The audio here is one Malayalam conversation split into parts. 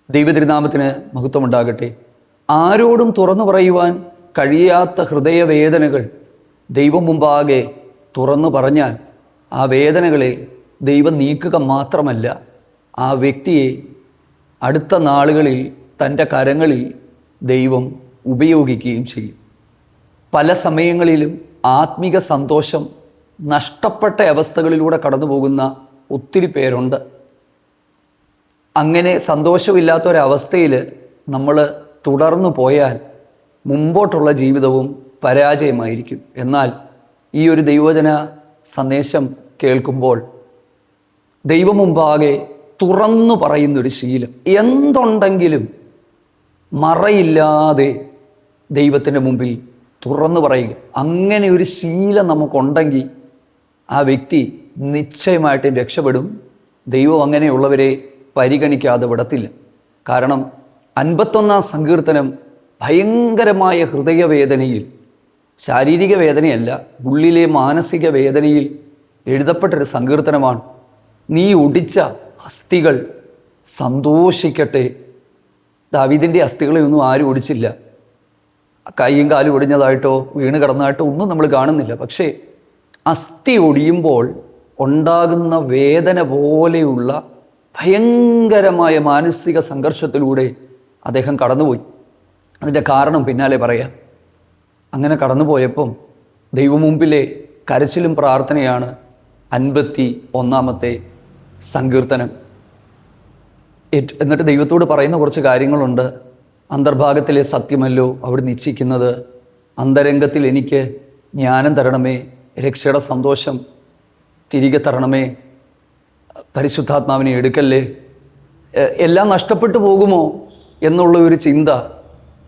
ദൈവതിരുനാമത്തിന് മഹത്വമുണ്ടാകട്ടെ. ആരോടും തുറന്നു പറയുവാൻ കഴിയാത്ത ഹൃദയവേദനകൾ ദൈവം മുമ്പാകെ തുറന്നു പറഞ്ഞാൽ ആ വേദനകളെ ദൈവം നീക്കുക മാത്രമല്ല, ആ വ്യക്തിയെ അടുത്ത നാളുകളിൽ തൻ്റെ കരങ്ങളിൽ ദൈവം ഉപയോഗിക്കുകയും ചെയ്യും. പല സമയങ്ങളിലും ആത്മിക സന്തോഷം നഷ്ടപ്പെട്ട അവസ്ഥകളിലൂടെ കടന്നു പോകുന്ന ഒത്തിരി പേരുണ്ട്. അങ്ങനെ സന്തോഷമില്ലാത്തൊരവസ്ഥയിൽ നമ്മൾ തുടർന്നു പോയാൽ മുമ്പോട്ടുള്ള ജീവിതവും പരാജയമായിരിക്കും. എന്നാൽ ഈ ഒരു ദൈവവചന സന്ദേശം കേൾക്കുമ്പോൾ ദൈവം മുമ്പാകെ തുറന്നു പറയുന്നൊരു ശീലം, എന്തുണ്ടെങ്കിലും മറയില്ലാതെ ദൈവത്തിൻ്റെ മുമ്പിൽ തുറന്നു പറയുക, അങ്ങനെ ഒരു ശീലം നമുക്കുണ്ടെങ്കിൽ ആ വ്യക്തി നിശ്ചയമായിട്ടും രക്ഷപ്പെടും. ദൈവം അങ്ങനെയുള്ളവരെ പരിഗണിക്കാതെ വിടത്തില്ല. കാരണം 51 സങ്കീർത്തനം ഭയങ്കരമായ ഹൃദയവേദനയിൽ, ശാരീരിക വേദനയല്ല, ഉള്ളിലെ മാനസിക വേദനയിൽ എഴുതപ്പെട്ടൊരു സങ്കീർത്തനമാണ്. നീ ഒടിച്ച അസ്ഥികൾ സന്തോഷിക്കട്ടെ. ദാവീദിൻ്റെ അസ്ഥികളെയൊന്നും ആരും ഒടിച്ചില്ല. കൈയും കാലും ഒടിഞ്ഞതായിട്ടോ വീണ് കിടന്നതായിട്ടോ ഒന്നും നമ്മൾ കാണുന്നില്ല. പക്ഷേ അസ്ഥി ഒടിയുമ്പോൾ ഉണ്ടാകുന്ന വേദന പോലെയുള്ള ഭയങ്കരമായ മാനസിക സംഘർഷത്തിലൂടെ അദ്ദേഹം കടന്നുപോയി. അതിൻ്റെ കാരണം പിന്നാലെ പറയാം. അങ്ങനെ കടന്നുപോയപ്പം ദൈവമുമ്പിലെ കരച്ചിലും പ്രാർത്ഥനയാണ് 51 സങ്കീർത്തനം. എന്നിട്ട് ദൈവത്തോട് പറയുന്ന കുറച്ച് കാര്യങ്ങളുണ്ട്. അന്തർഭാഗത്തിലെ സത്യമല്ലോ അവിടെ നിശ്ചയിക്കുന്നത്, അന്തരംഗത്തിൽ എനിക്ക് ജ്ഞാനം തരണമേ, രക്ഷയുടെ സന്തോഷം തിരികെ തരണമേ, പരിശുദ്ധാത്മാവിനെ എടുക്കല്ലേ. എല്ലാം നഷ്ടപ്പെട്ടു പോകുമോ എന്നുള്ള ഒരു ചിന്ത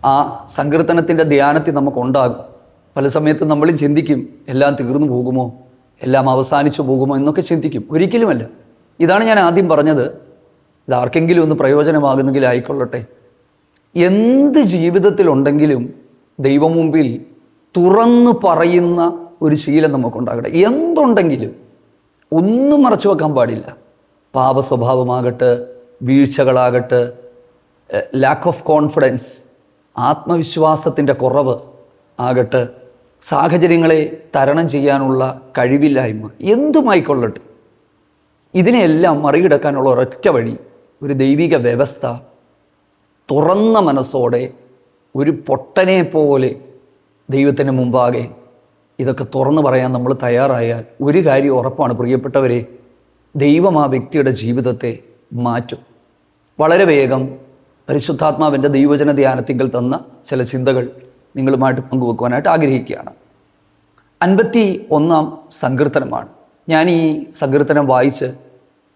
ആ സങ്കീർത്തനത്തിൻ്റെ ധ്യാനത്തിൽ നമുക്കുണ്ടാകും. പല സമയത്തും നമ്മൾ ചിന്തിക്കും, എല്ലാം തീർന്നു പോകുമോ, എല്ലാം അവസാനിച്ചു പോകുമോ എന്നൊക്കെ ചിന്തിക്കും. ഒരിക്കലുമല്ല. ഇതാണ് ഞാൻ ആദ്യം പറഞ്ഞത്. ഇതാർക്കെങ്കിലും ഒന്ന് പ്രയോജനമാകുന്നെങ്കിൽ ആയിക്കൊള്ളട്ടെ. എന്ത് ജീവിതത്തിലുണ്ടെങ്കിലും ദൈവം മുമ്പിൽ തുറന്നു പറയുന്ന ഒരു ശീലം നമുക്കുണ്ടാകട്ടെ. എന്തുണ്ടെങ്കിലും ഒന്നും മറച്ചു വെക്കാൻ പാടില്ല. പാപ സ്വഭാവമാകട്ടെ, വീഴ്ചകളാകട്ടെ, ലാക്ക് ഓഫ് കോൺഫിഡൻസ്, ആത്മവിശ്വാസത്തിൻ്റെ കുറവ് ആകട്ടെ, സാഹചര്യങ്ങളെ തരണം ചെയ്യാനുള്ള കഴിവില്ലായ്മ, എന്തുമായിക്കൊള്ളട്ടെ, ഇതിനെല്ലാം മറികടക്കാനുള്ള ഒരൊറ്റ വഴി, ഒരു ദൈവിക വ്യവസ്ഥ. തുറന്ന മനസ്സോടെ ഒരു പൊട്ടനെ പോലെ ദൈവത്തിന് മുമ്പാകെ ഇതൊക്കെ തുറന്നു പറയാൻ നമ്മൾ തയ്യാറായാൽ ഒരു കാര്യം ഉറപ്പാണ് പ്രിയപ്പെട്ടവരെ, ദൈവം ആ വ്യക്തിയുടെ ജീവിതത്തെ മാറ്റും. വളരെ വേഗം പരിശുദ്ധാത്മാവിൻ്റെ ദൈവവചന ധ്യാനത്തിങ്കിൽ തന്ന ചില ചിന്തകൾ നിങ്ങളുമായിട്ട് പങ്കുവെക്കുവാനായിട്ട് ആഗ്രഹിക്കുകയാണ്. 51 സങ്കീർത്തനമാണ്. ഞാൻ ഈ സങ്കീർത്തനം വായിച്ച്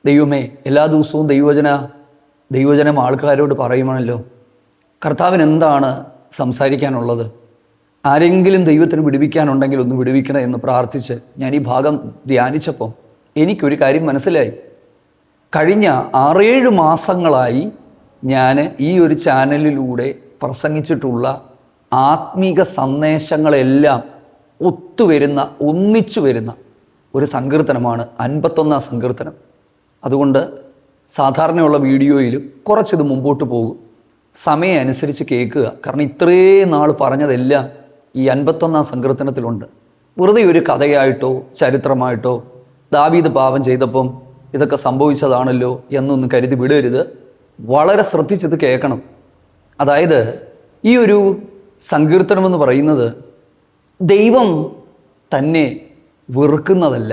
ദൈവമേ, എല്ലാ ദിവസവും ദൈവവചനം ആൾക്കാരോട് പറയുവാണല്ലോ, കർത്താവിന് എന്താണ് സംസാരിക്കാനുള്ളത്, ആരെങ്കിലും ദൈവത്തിന് വിടുവിക്കാനുണ്ടെങ്കിൽ ഒന്ന് വിടുവിക്കണം എന്ന് പ്രാർത്ഥിച്ച് ഞാൻ ഈ ഭാഗം ധ്യാനിച്ചപ്പോൾ എനിക്കൊരു കാര്യം മനസ്സിലായി. കഴിഞ്ഞ 6-7 മാസങ്ങളായി ഞാൻ ഈ ഒരു ചാനലിലൂടെ പ്രസംഗിച്ചിട്ടുള്ള ആത്മീക സന്ദേശങ്ങളെല്ലാം ഒന്നിച്ചു വരുന്ന ഒരു സങ്കീർത്തനമാണ് 51 സങ്കീർത്തനം. അതുകൊണ്ട് സാധാരണയുള്ള വീഡിയോയിലും കുറച്ചിത് മുമ്പോട്ട് പോകും. സമയം അനുസരിച്ച് കേൾക്കുക. കാരണം ഇത്രയും നാൾ പറഞ്ഞതെല്ലാം ഈ 51 സങ്കീർത്തനത്തിലുണ്ട്. വെറുതെ ഒരു കഥയായിട്ടോ ചരിത്രമായിട്ടോ ദാവീദ് പാപം ചെയ്തപ്പം ഇതൊക്കെ സംഭവിച്ചതാണല്ലോ എന്നൊന്നും കരുതി വിടരുത്. വളരെ ശ്രദ്ധിച്ചത് കേൾക്കണം. അതായത് ഈ ഒരു സങ്കീർത്തനമെന്ന് പറയുന്നത് ദൈവം തന്നെ വെറുക്കുന്നതല്ല,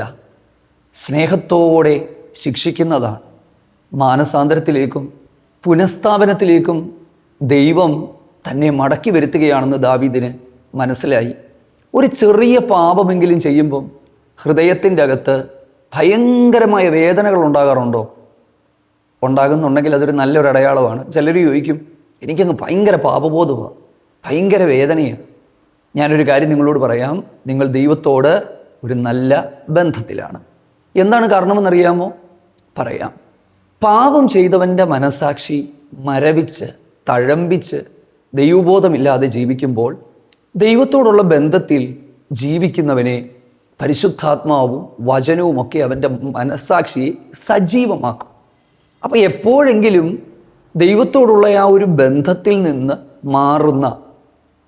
സ്നേഹത്തോടെ ശിക്ഷിക്കുന്നതാണ്. മാനസാന്തരത്തിലേക്കും പുനഃസ്ഥാപനത്തിലേക്കും ദൈവം തന്നെ മടക്കി വരുത്തുകയാണെന്ന് ദാവീദിന് മനസ്സിലായി. ഒരു ചെറിയ പാപമെങ്കിലും ചെയ്യുമ്പം ഹൃദയത്തിൻ്റെ അകത്ത് ഭയങ്കരമായ വേദനകൾ ഉണ്ടാകാറുണ്ടോ? ഉണ്ടാകുന്നുണ്ടെങ്കിൽ അതൊരു നല്ലൊരു അടയാളമാണ്. ചിലർ ചോദിക്കും, എനിക്കങ്ങ് ഭയങ്കര പാപബോധമാണ്, ഭയങ്കര വേദനയാണ്. ഞാനൊരു കാര്യം നിങ്ങളോട് പറയാം, നിങ്ങൾ ദൈവത്തോട് ഒരു നല്ല ബന്ധത്തിലാണ്. എന്താണ് കാരണമെന്നറിയാമോ? പറയാം. പാപം ചെയ്തവൻ്റെ മനസാക്ഷി മരവിച്ച് തഴമ്പിച്ച് ദൈവബോധമില്ലാതെ ജീവിക്കുമ്പോൾ ദൈവത്തോടുള്ള ബന്ധത്തിൽ ജീവിക്കുന്നവനെ പരിശുദ്ധാത്മാവും വചനവുമൊക്കെ അവൻ്റെ മനസ്സാക്ഷിയെ സജീവമാക്കും. അപ്പോൾ എപ്പോഴെങ്കിലും ദൈവത്തോടുള്ള ആ ഒരു ബന്ധത്തിൽ നിന്ന് മാറുന്ന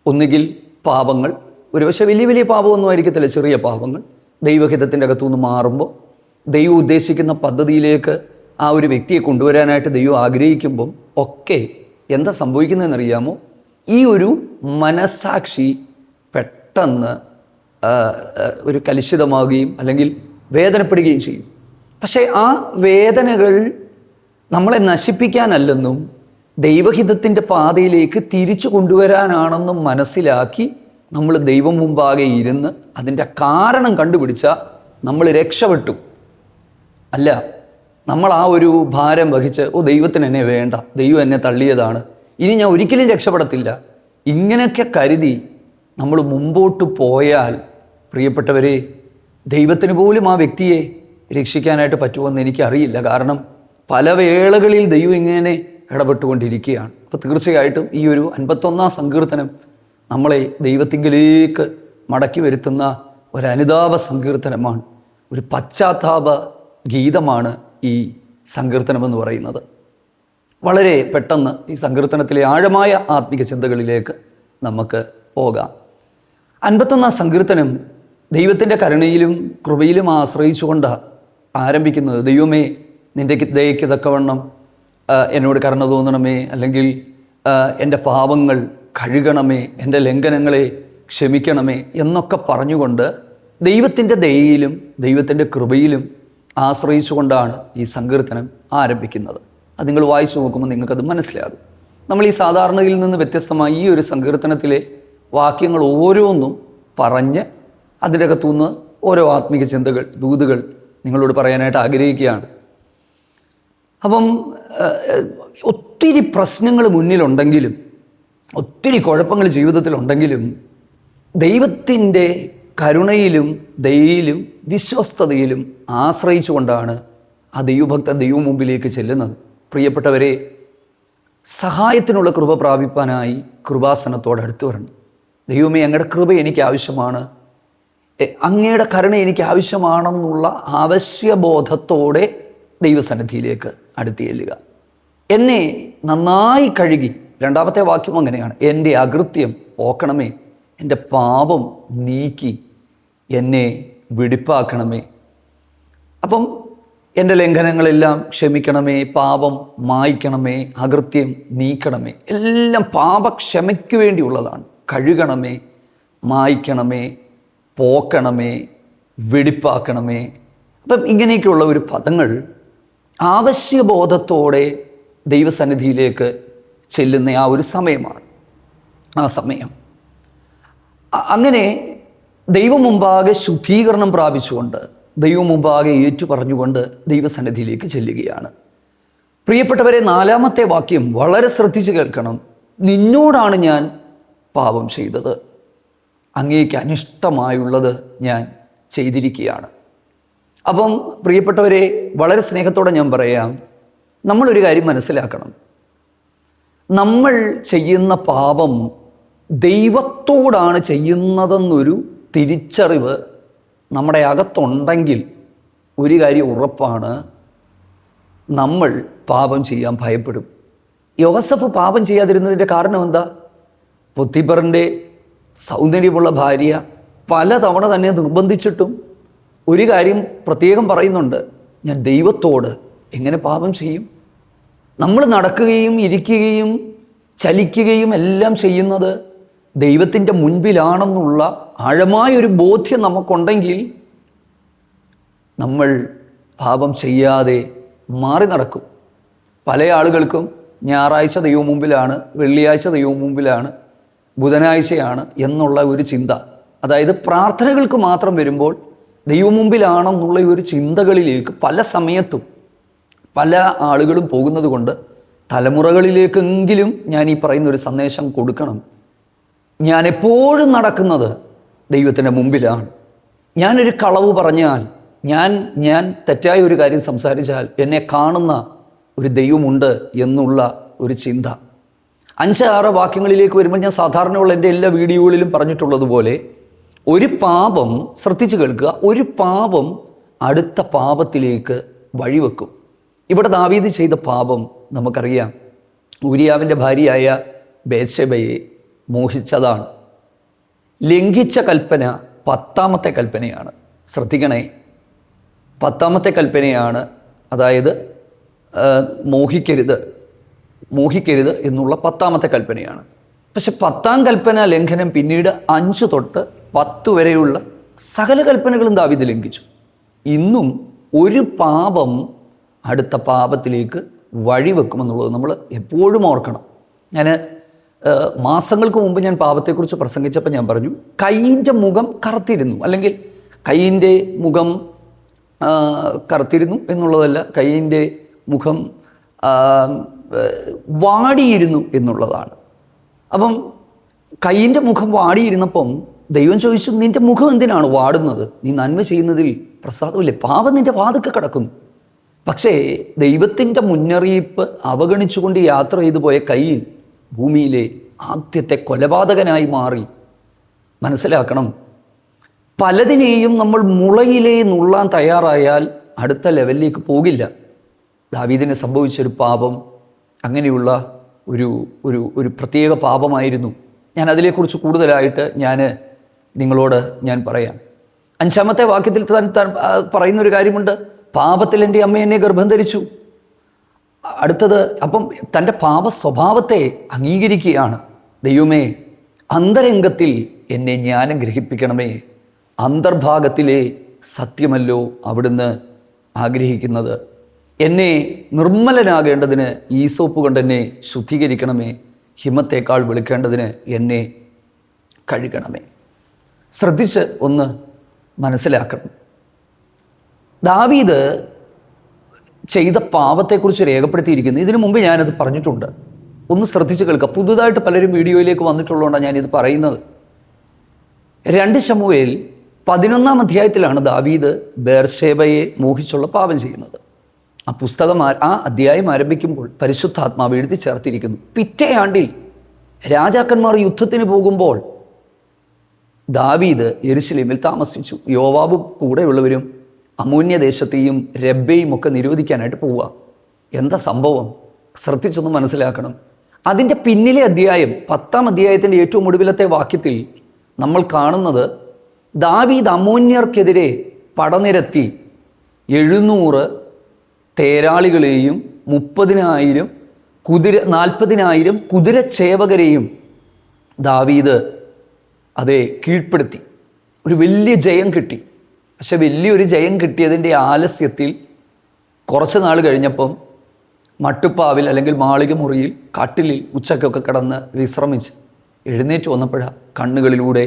ഒന്നുകിൽ പാപങ്ങൾ, ഒരുപക്ഷെ വലിയ വലിയ പാപമൊന്നും ആയിരിക്കത്തില്ല, ചെറിയ പാപങ്ങൾ ദൈവഹിതത്തിൻ്റെ അകത്തുനിന്ന് മാറുമ്പോൾ ദൈവം ഉദ്ദേശിക്കുന്ന പദ്ധതിയിലേക്ക് ആ ഒരു വ്യക്തിയെ കൊണ്ടുവരാനായിട്ട് ദൈവം ആഗ്രഹിക്കുമ്പം ഒക്കെ എന്താ സംഭവിക്കുന്നതെന്നറിയാമോ? ഈ ഒരു മനസാക്ഷി പെട്ടെന്ന് ഒരു കലുഷിതമാവുകയും അല്ലെങ്കിൽ വേദനപ്പെടുകയും ചെയ്യും. പക്ഷേ ആ വേദനകൾ നമ്മളെ നശിപ്പിക്കാനല്ലെന്നും ദൈവഹിതത്തിൻ്റെ പാതയിലേക്ക് തിരിച്ചു കൊണ്ടുവരാനാണെന്നും മനസ്സിലാക്കി നമ്മൾ ദൈവം മുമ്പാകെ ഇരുന്ന് അതിൻ്റെ കാരണം കണ്ടുപിടിച്ചാൽ നമ്മൾ രക്ഷപ്പെട്ടു. അല്ല, നമ്മൾ ആ ഒരു ഭാരം വഹിച്ച് ദൈവത്തിന് എന്നെ വേണ്ട, ദൈവം എന്നെ തള്ളിയതാണ്, ഇനി ഞാൻ ഒരിക്കലും രക്ഷപ്പെടത്തില്ല, ഇങ്ങനെയൊക്കെ കരുതി നമ്മൾ മുമ്പോട്ട് പോയാൽ പ്രിയപ്പെട്ടവരെ, ദൈവത്തിന് പോലും ആ വ്യക്തിയെ രക്ഷിക്കാനായിട്ട് പറ്റുമെന്ന് എനിക്കറിയില്ല. കാരണം പല വേളകളിൽ ദൈവം ഇങ്ങനെ ഇടപെട്ടുകൊണ്ടിരിക്കുകയാണ്. അപ്പോൾ തീർച്ചയായിട്ടും ഈ ഒരു 51-ാം സങ്കീർത്തനം നമ്മളെ ദൈവത്തിങ്കിലേക്ക് മടക്കി വരുത്തുന്ന ഒരു അനുതാപ സങ്കീർത്തനമാണ്, ഒരു പശ്ചാത്താപ ഗീതമാണ് ഈ സങ്കീർത്തനമെന്ന് പറയുന്നത്. വളരെ പെട്ടെന്ന് ഈ സങ്കീർത്തനത്തിലെ ആഴമായ ആത്മിക ചിന്തകളിലേക്ക് നമുക്ക് പോകാം. 51-ാം സങ്കീർത്തനം ദൈവത്തിൻ്റെ കരുണയിലും കൃപയിലും ആശ്രയിച്ചുകൊണ്ടാണ് ആരംഭിക്കുന്നത്. ദൈവമേ, നിൻ്റെ ദയയ്ക്ക് തക്കവണ്ണം എന്നോട് കരുണ തോന്നണമേ, അല്ലെങ്കിൽ എൻ്റെ പാപങ്ങൾ കഴുകണമേ, എൻ്റെ ലംഘനങ്ങളെ ക്ഷമിക്കണമേ എന്നൊക്കെ പറഞ്ഞുകൊണ്ട് ദൈവത്തിൻ്റെ ദയയിലും ദൈവത്തിൻ്റെ കൃപയിലും ആശ്രയിച്ചുകൊണ്ടാണ് ഈ സങ്കീർത്തനം ആരംഭിക്കുന്നത്. അത് നിങ്ങൾ വായിച്ചു നോക്കുമ്പോൾ നിങ്ങൾക്കത് മനസ്സിലാകും. നമ്മൾ ഈ സാധാരണയിൽ നിന്ന് വ്യത്യസ്തമായി ഈ ഒരു സങ്കീർത്തനത്തിലെ വാക്യങ്ങൾ ഓരോന്നും പറഞ്ഞ് അതിൻ്റെ അകത്തുനിന്ന് ഓരോ ആത്മിക ചിന്തകൾ, ദൂതുകൾ നിങ്ങളോട് പറയാനായിട്ട് ആഗ്രഹിക്കുകയാണ്. അപ്പം ഒത്തിരി പ്രശ്നങ്ങൾ മുന്നിലുണ്ടെങ്കിലും, ഒത്തിരി കുഴപ്പങ്ങൾ ജീവിതത്തിലുണ്ടെങ്കിലും, ദൈവത്തിൻ്റെ കരുണയിലും ദയയിലും വിശ്വസ്തതയിലും ആശ്രയിച്ചുകൊണ്ടാണ് ആ ദൈവഭക്ത ദൈവം മുമ്പിലേക്ക് ചെല്ലുന്നത്. പ്രിയപ്പെട്ടവരെ, സഹായത്തിനുള്ള കൃപ പ്രാപിപ്പാനായി കൃപാസനത്തോട് അടുത്ത് വരണം. ദൈവമേ, അങ്ങയുടെ കൃപ എനിക്ക് ആവശ്യമാണ്, അങ്ങയുടെ കരുണ എനിക്ക് ആവശ്യമാണെന്നുള്ള ആവശ്യബോധത്തോടെ ദൈവസന്നിധിയിലേക്ക് അടുത്ത് ചെല്ലുക. എന്നെ നന്നായി കഴുകി, രണ്ടാമത്തെ വാക്യം അങ്ങനെയാണ്, എൻ്റെ അകൃത്യം പോക്കണമേ, എൻ്റെ പാപം നീക്കി എന്നെ വെടിപ്പാക്കണമേ. അപ്പം എൻ്റെ ലംഘനങ്ങളെല്ലാം ക്ഷമിക്കണമേ, പാപം മായ്ക്കണമേ, അകൃത്യം നീക്കണമേ, എല്ലാം പാപക്ഷമയ്ക്ക് വേണ്ടിയുള്ളതാണ്. കഴുകണമേ, മായ്ക്കണമേ, പോക്കണമേ, വെടിപ്പാക്കണമേ. അപ്പം ഇങ്ങനെയൊക്കെയുള്ള ഒരു പദങ്ങൾ ആവശ്യബോധത്തോടെ ദൈവസന്നിധിയിലേക്ക് ചെല്ലുന്ന ആ ഒരു സമയമാണ് ആ സമയം. അങ്ങനെ ദൈവം മുമ്പാകെ ശുദ്ധീകരണം പ്രാപിച്ചുകൊണ്ട്, ദൈവം മുമ്പാകെ ഏറ്റുപറഞ്ഞുകൊണ്ട് ദൈവസന്നിധിയിലേക്ക് ചെല്ലുകയാണ്. പ്രിയപ്പെട്ടവരെ, 4-ാമത്തെ വാക്യം വളരെ ശ്രദ്ധിച്ച് കേൾക്കണം. നിന്നോടാണ് ഞാൻ പാപം ചെയ്തത്, അങ്ങേക്ക് അനിഷ്ടമായുള്ളത് ഞാൻ ചെയ്തിരിക്കുകയാണ്. അപ്പം പ്രിയപ്പെട്ടവരെ, വളരെ സ്നേഹത്തോടെ ഞാൻ പറയാം, നമ്മളൊരു കാര്യം മനസ്സിലാക്കണം. നമ്മൾ ചെയ്യുന്ന പാപം ദൈവത്തോടാണ് ചെയ്യുന്നതെന്നൊരു തിരിച്ചറിവ് നമ്മുടെ അകത്തുണ്ടെങ്കിൽ ഒരു കാര്യം ഉറപ്പാണ്, നമ്മൾ പാപം ചെയ്യാൻ ഭയപ്പെടും. യോസഫ് പാപം ചെയ്യാതിരുന്നതിൻ്റെ കാരണം എന്താ? പൊത്തിഫറിൻ്റെ സൗന്ദര്യമുള്ള ഭാര്യ പലതവണ തന്നെ നിർബന്ധിച്ചിട്ടും ഒരു കാര്യം പ്രത്യേകം പറയുന്നുണ്ട്, ഞാൻ ദൈവത്തോട് എങ്ങനെ പാപം ചെയ്യും? നമ്മൾ നടക്കുകയും ഇരിക്കുകയും ചലിക്കുകയും എല്ലാം ചെയ്യുന്നത് ദൈവത്തിൻ്റെ മുൻപിലാണെന്നുള്ള ആഴമായൊരു ബോധ്യം നമുക്കുണ്ടെങ്കിൽ നമ്മൾ പാപം ചെയ്യാതെ മാറി നടക്കും. പല ആളുകൾക്കും ഞായറാഴ്ച ദൈവം മുമ്പിലാണ്, വെള്ളിയാഴ്ച ദൈവം മുമ്പിലാണ്, ബുധനാഴ്ചയാണ് എന്നുള്ള ഒരു ചിന്ത, അതായത് പ്രാർത്ഥനകൾക്ക് മാത്രം വരുമ്പോൾ ദൈവം മുമ്പിലാണെന്നുള്ള ഒരു ചിന്തകളിലേക്ക് പല സമയത്തും പല ആളുകളും പോകുന്നത് കൊണ്ട് തലമുറകളിലേക്കെങ്കിലും ഞാൻ ഈ പറയുന്ന ഒരു സന്ദേശം കൊടുക്കണം. ഞാൻ എപ്പോഴും നടക്കുന്നത് ദൈവത്തിൻ്റെ മുമ്പിലാണ്. ഞാനൊരു കളവ് പറഞ്ഞാൽ, ഞാൻ തെറ്റായ ഒരു കാര്യം സംസാരിച്ചാൽ എന്നെ കാണുന്ന ഒരു ദൈവമുണ്ട് എന്നുള്ള ഒരു ചിന്ത. 5-6 വാക്യങ്ങളിലേക്ക് വരുമ്പോൾ ഞാൻ സാധാരണയുള്ള എൻ്റെ എല്ലാ വീഡിയോകളിലും പറഞ്ഞിട്ടുള്ളതുപോലെ, ഒരു പാപം, ശ്രദ്ധിച്ച് കേൾക്കുക, ഒരു പാപം അടുത്ത പാപത്തിലേക്ക് വഴിവെക്കും. ഇവിടെ ദാവീദ് ചെയ്ത പാപം നമുക്കറിയാം. ഊരിയാവിൻ്റെ ഭാര്യയായ ബേത്ശേബയെ മോഹിച്ചതാണ്. ലംഘിച്ച കൽപ്പന 10ാമത്തെ കൽപ്പനയാണ്. ശ്രദ്ധിക്കണേ, 10ാമത്തെ കൽപ്പനയാണ്. അതായത് മോഹിക്കരുത് എന്നുള്ള 10ാമത്തെ കൽപ്പനയാണ്. പക്ഷെ 10ാം കൽപ്പന ലംഘനം പിന്നീട് 5 തൊട്ട് 10 വരെയുള്ള സകല കൽപ്പനകളും ദാവീദ് ലംഘിച്ചു. ഇന്നും ഒരു പാപം അടുത്ത പാപത്തിലേക്ക് വഴിവെക്കുമെന്നുള്ളത് നമ്മൾ എപ്പോഴും ഓർക്കണം. ഞാൻ മാസങ്ങൾക്ക് മുമ്പ് ഞാൻ പാപത്തെക്കുറിച്ച് പ്രസംഗിച്ചപ്പോൾ ഞാൻ പറഞ്ഞു, കയ്യിൻ്റെ മുഖം കറുത്തിരുന്നു, അല്ലെങ്കിൽ കയ്യിൻ്റെ മുഖം കറുത്തിരുന്നു എന്നുള്ളതല്ല, കയ്യിൻ്റെ മുഖം വാടിയിരുന്നു എന്നുള്ളതാണ്. അപ്പം കയ്യിൻ്റെ മുഖം വാടിയിരുന്നപ്പം ദൈവം ചോദിച്ചു, നിൻ്റെ മുഖം എന്തിനാണ് വാടുന്നത്? നീ നന്മ ചെയ്യുന്നതിൽ പ്രസാദമില്ലേ? പാപം നിൻ്റെ വാതിൽക്കൽ കിടക്കുന്നു. പക്ഷേ ദൈവത്തിൻ്റെ മുന്നറിയിപ്പ് അവഗണിച്ചുകൊണ്ട് യാത്ര ചെയ്തു പോയ കയ്യിൽ ഭൂമിയിലെ ആദ്യത്തെ കൊലപാതകനായി മാറി. മനസ്സിലാക്കണം, പലതിനെയും നമ്മൾ മുളയിലേ നുള്ളാൻ തയ്യാറായാൽ അടുത്ത ലെവലിലേക്ക് പോകില്ല. ദാവീദിന് സംഭവിച്ചൊരു പാപം അങ്ങനെയുള്ള ഒരു പ്രത്യേക പാപമായിരുന്നു. ഞാൻ അതിനെക്കുറിച്ച് കൂടുതലായിട്ട് നിങ്ങളോട് പറയാം. 5ാമത്തെ വാക്യത്തിൽ താൻ പറയുന്നൊരു കാര്യമുണ്ട്, പാപത്തിൽ എൻ്റെ അമ്മ എന്നെ ഗർഭം ധരിച്ചു. അടുത്തത്, അപ്പം തൻ്റെ പാപ സ്വഭാവത്തെ അംഗീകരിക്കുകയാണ്. ദൈവമേ, അന്തരംഗത്തിൽ എന്നെ ജ്ഞാനം ഗ്രഹിപ്പിക്കണമേ, അന്തർഭാഗത്തിലെ സത്യമല്ലോ അവിടുന്ന് ആഗ്രഹിക്കുന്നത്. എന്നെ നിർമ്മലനാകേണ്ടതിന് ഈസോപ്പ് കൊണ്ട് എന്നെ ശുദ്ധീകരിക്കണമേ, ഹിമത്തേക്കാൾ വെളുക്കേണ്ടതിന് എന്നെ കഴുകണമേ. ശ്രദ്ധിച്ച് ഒന്ന് മനസ്സിലാക്കണം. ദാവീദ് ചെയ്ത പാപത്തെക്കുറിച്ച് രേഖപ്പെടുത്തിയിരിക്കുന്നു. ഇതിനു മുമ്പ് ഞാനത് പറഞ്ഞിട്ടുണ്ട്. ഒന്ന് ശ്രദ്ധിച്ച് കേൾക്കുക. പുതുതായിട്ട് പലരും വീഡിയോയിലേക്ക് വന്നിട്ടുള്ളതുകൊണ്ടാണ് ഞാനിത് പറയുന്നത്. 2 ശമൂവേൽ 11-ാം അധ്യായത്തിലാണ് ദാവീദ് ബേർശേബയെ മോഹിച്ചുള്ള പാപം ചെയ്യുന്നത്. ആ അധ്യായം ആരംഭിക്കുമ്പോൾ പരിശുദ്ധാത്മാവ് എഴുതി ചേർത്തിരിക്കുന്നു, പിറ്റേ ആണ്ടിൽ രാജാക്കന്മാർ യുദ്ധത്തിന് പോകുമ്പോൾ ദാവീദ് യെരുശലേമിൽ താമസിച്ചു. യോവാബും കൂടെയുള്ളവരും അമ്മോന്യദേശത്തെയും രബ്ബയും ഒക്കെ നിരോധിക്കാനായിട്ട് പോവുക. എന്താ സംഭവം? ശ്രദ്ധിച്ചൊന്ന് മനസ്സിലാക്കണം. അതിൻ്റെ പിന്നിലെ അധ്യായം 10-ാം അധ്യായത്തിൻ്റെ ഏറ്റവും ഒടുവിലത്തെ വാക്യത്തിൽ നമ്മൾ കാണുന്നത്, ദാവീദ് അമ്മോന്യർക്കെതിരെ പടനിരത്തി 700 തേരാളികളെയും 30,000 40,000 കുതിരച്ചേവകരെയും ദാവീദ് കീഴ്പ്പെടുത്തി. ഒരു വലിയ ജയം കിട്ടി. പക്ഷെ വലിയൊരു ജയം കിട്ടിയതിൻ്റെ ആലസ്യത്തിൽ കുറച്ച് നാൾ കഴിഞ്ഞപ്പം മട്ടുപ്പാവിൽ അല്ലെങ്കിൽ മാളിക മുറിയിൽ കട്ടിലിൽ ഉച്ചക്കൊക്കെ കിടന്ന് വിശ്രമിച്ച് എഴുന്നേറ്റ് വന്നപ്പോഴാണ് കണ്ണുകളിലൂടെ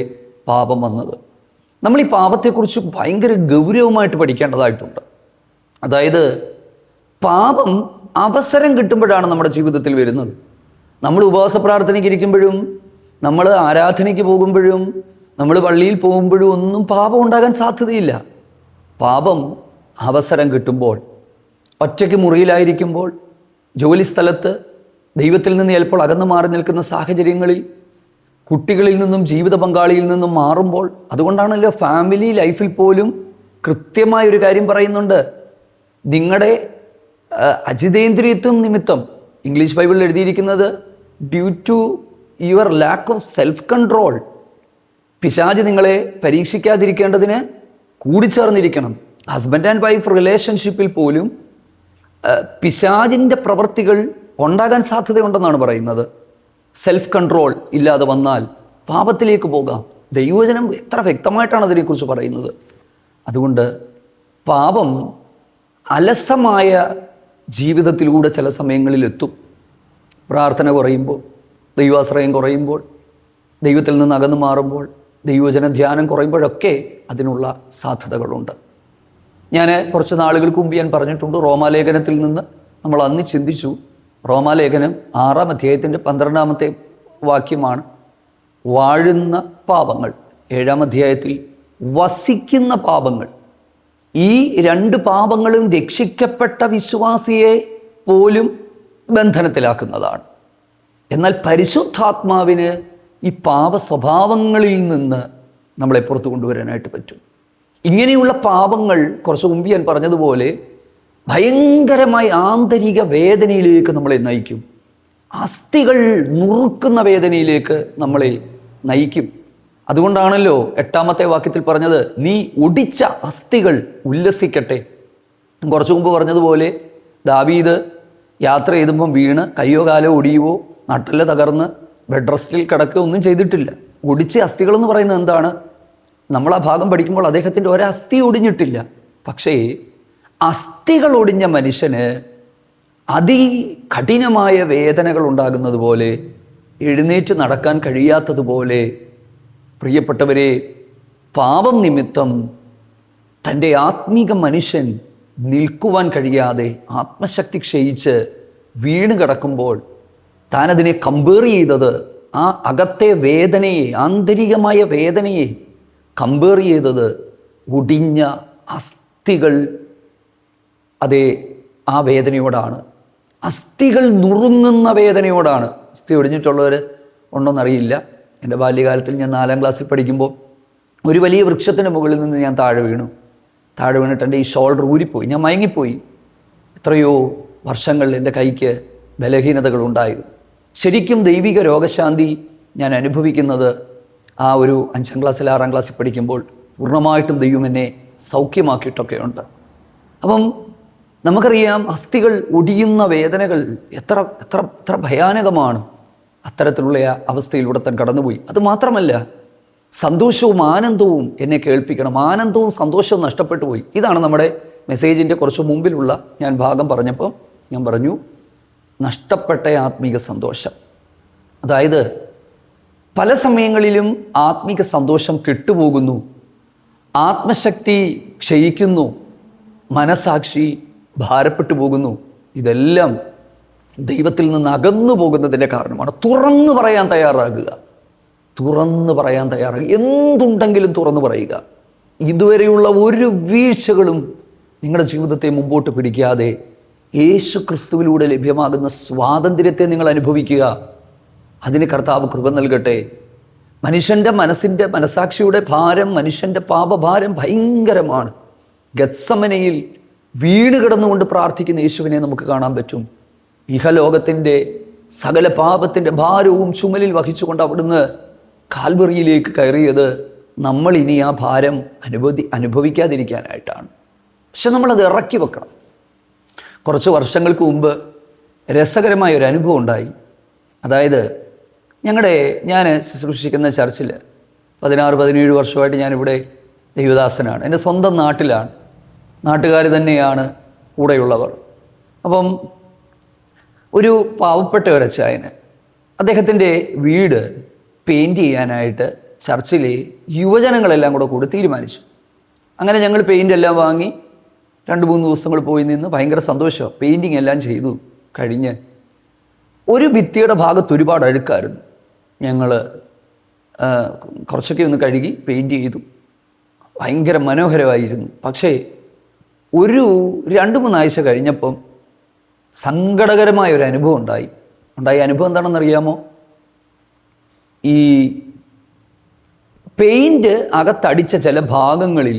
പാപം വന്നത്. നമ്മൾ ഈ പാപത്തെക്കുറിച്ച് ഭയങ്കര ഗൗരവമായിട്ട് പഠിക്കേണ്ടതായിട്ടുണ്ട്. അതായത് പാപം അവസരം കിട്ടുമ്പോഴാണ് നമ്മുടെ ജീവിതത്തിൽ വരുന്നത്. നമ്മൾ ഉപവാസ പ്രാർത്ഥനയ്ക്ക് ഇരിക്കുമ്പോഴും, നമ്മൾ ആരാധനയ്ക്ക് പോകുമ്പോഴും, നമ്മൾ പള്ളിയിൽ പോകുമ്പോഴും ഒന്നും പാപം ഉണ്ടാകാൻ സാധ്യതയില്ല. പാപം അവസരം കിട്ടുമ്പോൾ, ഒറ്റയ്ക്ക് മുറിയിലായിരിക്കുമ്പോൾ, ജോലി സ്ഥലത്ത്, ദൈവത്തിൽ നിന്ന് ചിലപ്പോൾ അകന്നു മാറി നിൽക്കുന്ന സാഹചര്യങ്ങളിൽ, കുട്ടികളിൽ നിന്നും ജീവിത പങ്കാളിയിൽ നിന്നും മാറുമ്പോൾ. അതുകൊണ്ടാണല്ലോ ഫാമിലി ലൈഫിൽ പോലും കൃത്യമായൊരു കാര്യം പറയുന്നുണ്ട്, നിങ്ങളുടെ അജിതേന്ദ്രിയത്വം നിമിത്തം, ഇംഗ്ലീഷ് ബൈബിളിൽ എഴുതിയിരിക്കുന്നത് due to your lack of self control, പിശാച് നിങ്ങളെ പരീക്ഷിക്കാതിരിക്കേണ്ടതിന് കൂടിച്ചേർന്നിരിക്കണം. ഹസ്ബൻഡ് ആൻഡ് വൈഫ് റിലേഷൻഷിപ്പിൽ പോലും പിശാചിൻ്റെ പ്രവൃത്തികൾ ഉണ്ടാകാൻ സാധ്യതയുണ്ടെന്നാണ് പറയുന്നത്. സെൽഫ് കൺട്രോൾ ഇല്ലാതെ വന്നാൽ പാപത്തിലേക്ക് പോകാം. ദൈവവചനം എത്ര വ്യക്തമായിട്ടാണ് അതിനെക്കുറിച്ച് പറയുന്നത്. അതുകൊണ്ട് പാപം അലസമായ ജീവിതത്തിലൂടെ ചില സമയങ്ങളിൽ എത്തും. പ്രാർത്ഥന കുറയുമ്പോൾ, ദൈവാശ്രയം കുറയുമ്പോൾ, ദൈവത്തിൽ നിന്ന് അകന്നു മാറുമ്പോൾ, ദൈവവചന ധ്യാനം കുറയുമ്പോഴൊക്കെ അതിനുള്ള സാധ്യതകളുണ്ട്. ഞാൻ കുറച്ച് നാളുകൾക്ക് മുമ്പ് ഞാൻ പറഞ്ഞിട്ടുണ്ട്, റോമാലേഖനത്തിൽ നിന്ന് നമ്മൾ അന്ന് ചിന്തിച്ചു. റോമാലേഖനം 6-ാം അധ്യായത്തിൻ്റെ 12-ാമത്തെ വാക്യമാണ് വാഴുന്ന പാപങ്ങൾ. 7-ാം അധ്യായത്തിൽ വസിക്കുന്ന പാപങ്ങൾ. ഈ 2 പാപങ്ങളും രക്ഷിക്കപ്പെട്ട വിശ്വാസിയെ പോലും ബന്ധനത്തിലാക്കുന്നതാണ്. എന്നാൽ പരിശുദ്ധാത്മാവിന് ഈ പാപ സ്വഭാവങ്ങളിൽ നിന്ന് നമ്മളെ പുറത്തു കൊണ്ടുവരാനായിട്ട് പറ്റും. ഇങ്ങനെയുള്ള പാപങ്ങൾ കുറച്ച് മുമ്പ് ഞാൻ പറഞ്ഞതുപോലെ ഭയങ്കരമായ ആന്തരിക വേദനയിലേക്ക് നമ്മളെ നയിക്കും. അസ്ഥികൾ നുറുക്കുന്ന വേദനയിലേക്ക് നമ്മളെ നയിക്കും. അതുകൊണ്ടാണല്ലോ 8-ാമത്തെ വാക്യത്തിൽ പറഞ്ഞത്, നീ ഒടിച്ച അസ്ഥികൾ ഉല്ലസിക്കട്ടെ. കുറച്ചു മുമ്പ് പറഞ്ഞതുപോലെ ദാവീദ് യാത്ര ചെയ്തുമ്പം വീണ് കയ്യോ കാലോ ഒടിയുവോ നട്ടല് തകർന്ന് ബെഡ് റെസ്റ്റിൽ കിടക്കുകയോ ഒന്നും ചെയ്തിട്ടില്ല. ഒടിച്ച അസ്ഥികൾ എന്ന് പറയുന്നത് എന്താണ്? നമ്മൾ ആ ഭാഗം പഠിക്കുമ്പോൾ അദ്ദേഹത്തിൻ്റെ ഒരസ്ഥി ഒടിഞ്ഞിട്ടില്ല. പക്ഷേ അസ്ഥികൾ ഒടിഞ്ഞ മനുഷ്യന് അതികഠിനമായ വേദനകൾ ഉണ്ടാകുന്നത് പോലെ, എഴുന്നേറ്റ് നടക്കാൻ കഴിയാത്തതുപോലെ, പ്രിയപ്പെട്ടവരെ, പാപം നിമിത്തം തൻ്റെ ആത്മീക മനുഷ്യൻ നിൽക്കുവാൻ കഴിയാതെ ആത്മശക്തി ക്ഷയിച്ച് വീണ് കിടക്കുമ്പോൾ താൻ അതിനെ കമ്പയർ ചെയ്തത്, ആ അകത്തെ വേദനയെ, ആന്തരികമായ വേദനയെ കമ്പയർ ചെയ്തത് ഒടിഞ്ഞ അസ്ഥികൾ, അതേ ആ വേദനയോടാണ്. അസ്ഥികൾ നുറുങ്ങുന്ന വേദനയോടാണ്. അസ്ഥി ഒടിഞ്ഞിട്ടുള്ളവർ ഉണ്ടോയെന്നറിയില്ല. എൻ്റെ ബാല്യകാലത്തിൽ ഞാൻ 4-ാം ക്ലാസ്സിൽ പഠിക്കുമ്പോൾ ഒരു വലിയ വൃക്ഷത്തിന് മുകളിൽ നിന്ന് ഞാൻ താഴെ വീണിട്ട് എൻ്റെ ഈ ഷോൾഡർ ഊരിപ്പോയി. ഞാൻ മയങ്ങിപ്പോയി. എത്രയോ വർഷങ്ങൾ എൻ്റെ കൈക്ക് ബലഹീനതകളുണ്ടായിരുന്നു. ശരിക്കും ദൈവിക രോഗശാന്തി ഞാൻ അനുഭവിക്കുന്നത് ആ ഒരു 5-ാം ക്ലാസ്സിൽ 6-ാം ക്ലാസ്സിൽ പഠിക്കുമ്പോൾ പൂർണ്ണമായിട്ടും ദൈവം എന്നെ സൗഖ്യമാക്കിയിട്ടൊക്കെ ഉണ്ട്. അപ്പം നമുക്കറിയാം, അസ്ഥികൾ ഒടിയുന്ന വേദനകൾ എത്ര എത്ര എത്ര ഭയാനകമാണ്. അത്തരത്തിലുള്ള അവസ്ഥയിലൂടെ താൻ കടന്നുപോയി. അതുമാത്രമല്ല, സന്തോഷവും ആനന്ദവും എന്നെ കേൾപ്പിക്കണം. ആനന്ദവും സന്തോഷവും നഷ്ടപ്പെട്ടു പോയി. ഇതാണ് നമ്മുടെ മെസ്സേജിൻ്റെ കുറച്ച് മുമ്പിലുള്ള ഞാൻ ഭാഗം പറഞ്ഞപ്പോൾ ഞാൻ പറഞ്ഞു, നഷ്ടപ്പെട്ട ആത്മീക സന്തോഷം. അതായത് പല സമയങ്ങളിലും ആത്മീക സന്തോഷം കെട്ടുപോകുന്നു, ആത്മശക്തി ക്ഷയിക്കുന്നു, മനസാക്ഷി ഭാരപ്പെട്ടു പോകുന്നു. ഇതെല്ലാം ദൈവത്തിൽ നിന്ന് അകന്നു പോകുന്നതിൻ്റെ കാരണമാണ്. തുറന്നു പറയാൻ തയ്യാറാകുക. എന്തുണ്ടെങ്കിലും തുറന്നു പറയുക. ഇതുവരെയുള്ള ഒരു വീഴ്ചകളും നിങ്ങളുടെ ജീവിതത്തെ മുമ്പോട്ട് പിടിക്കാതെ യേശു ക്രിസ്തുവിലൂടെ ലഭ്യമാകുന്ന സ്വാതന്ത്ര്യത്തെ നിങ്ങൾ അനുഭവിക്കുക. അതിന് കർത്താവ് കൃപ നൽകട്ടെ. മനുഷ്യൻ്റെ മനസാക്ഷിയുടെ ഭാരം, മനുഷ്യൻ്റെ പാപഭാരം ഭയങ്കരമാണ്. ഗത്സമനയിൽ വീണ് കിടന്നുകൊണ്ട് പ്രാർത്ഥിക്കുന്ന യേശുവിനെ നമുക്ക് കാണാൻ പറ്റും. ഇഹലോകത്തിൻ്റെ സകല പാപത്തിൻ്റെ ഭാരവും ചുമലിൽ വഹിച്ചുകൊണ്ട് അവിടുന്ന് കാൽവറിയിലേക്ക് കയറിയത് നമ്മൾ ഇനി ആ ഭാരം അനുഭവിക്കാതിരിക്കാനായിട്ടാണ്. പക്ഷെ നമ്മളത് ഇറക്കി വെക്കണം. കുറച്ച് വർഷങ്ങൾക്ക് മുമ്പ് രസകരമായ ഒരു അനുഭവം ഉണ്ടായി. അതായത് ഞാൻ ശുശ്രൂഷിക്കുന്ന ചർച്ചിൽ 16-17 വർഷമായിട്ട് ഞാനിവിടെ ദൈവദാസനാണ്. എൻ്റെ സ്വന്തം നാട്ടിലാണ്. നാട്ടുകാർ തന്നെയാണ് കൂടെയുള്ളവർ. അപ്പം ഒരു പാവപ്പെട്ട ഒരച്ചായന് അദ്ദേഹത്തിൻ്റെ വീട് പെയിൻറ്റ് ചെയ്യാനായിട്ട് ചർച്ചിലെ യുവജനങ്ങളെല്ലാം കൂടി തീരുമാനിച്ചു. അങ്ങനെ ഞങ്ങൾ പെയിൻ്റ് എല്ലാം വാങ്ങി 2-3 ദിവസങ്ങൾ പോയി നിന്ന് ഭയങ്കര സന്തോഷമാണ്. പെയിൻറ്റിങ് എല്ലാം ചെയ്തു കഴിഞ്ഞ് ഒരു ഭിത്തിയുടെ ഭാഗത്ത് ഒരുപാട് അഴുക്കായിരുന്നു. ഞങ്ങൾ കുറച്ചൊക്കെ ഒന്ന് കഴുകി പെയിൻറ്റ് ചെയ്തു. ഭയങ്കര മനോഹരമായിരുന്നു. പക്ഷേ ഒരു 2-3 ആഴ്ച കഴിഞ്ഞപ്പം സങ്കടകരമായ ഒരു അനുഭവം ഉണ്ടായി. അനുഭവം എന്താണെന്നറിയാമോ? ഈ പെയിൻറ്റ് അകത്തടിച്ച ചില ഭാഗങ്ങളിൽ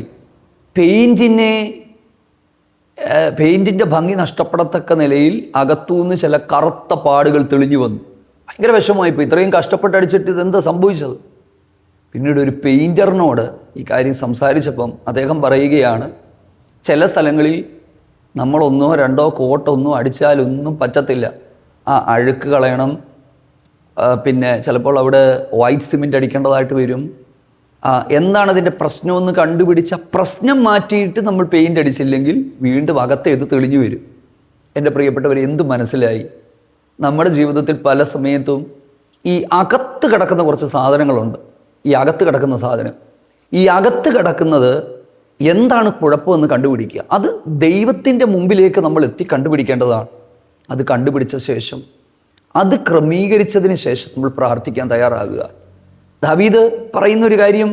പെയിൻറ്റിൻ്റെ ഭംഗി നഷ്ടപ്പെടത്തക്ക നിലയിൽ അകത്തുനിന്ന് ചില കറുത്ത പാടുകൾ തെളിഞ്ഞു വന്നു. ഭയങ്കര വിഷമമായിപ്പോയി. ഇത്രയും കഷ്ടപ്പെട്ടടിച്ചിട്ട് ഇതെന്താ സംഭവിച്ചത്? പിന്നീട് ഒരു പെയിൻറ്ററിനോട് ഈ കാര്യം സംസാരിച്ചപ്പം അദ്ദേഹം പറയുകയാണ്, ചില സ്ഥലങ്ങളിൽ നമ്മൾ 1-2 കോട്ടൊന്നും അടിച്ചാലൊന്നും പറ്റത്തില്ല. ആ അഴുക്ക് കളയണം. പിന്നെ ചിലപ്പോൾ അവിടെ വൈറ്റ് സിമെൻ്റ് അടിക്കേണ്ടതായിട്ട് വരും. എന്താണ് അതിൻ്റെ പ്രശ്നമെന്ന് കണ്ടുപിടിച്ച പ്രശ്നം മാറ്റിയിട്ട് നമ്മൾ പെയിൻ്റ് അടിച്ചില്ലെങ്കിൽ വീണ്ടും അകത്തേത് തെളിഞ്ഞു വരും. എൻ്റെ പ്രിയപ്പെട്ടവർ, എന്ത് മനസ്സിലായി? നമ്മുടെ ജീവിതത്തിൽ പല സമയത്തും ഈ അകത്ത് കിടക്കുന്ന കുറച്ച് സാധനങ്ങളുണ്ട്. ഈ അകത്ത് കിടക്കുന്നത് എന്താണ് കുഴപ്പമെന്ന് കണ്ടുപിടിക്കുക. അത് ദൈവത്തിൻ്റെ മുമ്പിലേക്ക് നമ്മൾ എത്തി കണ്ടുപിടിക്കേണ്ടതാണ്. അത് കണ്ടുപിടിച്ച ശേഷം, അത് ക്രമീകരിച്ചതിന് ശേഷം നമ്മൾ പ്രാർത്ഥിക്കാൻ തയ്യാറാകുക. ദാവീദ് പറയുന്നൊരു കാര്യം,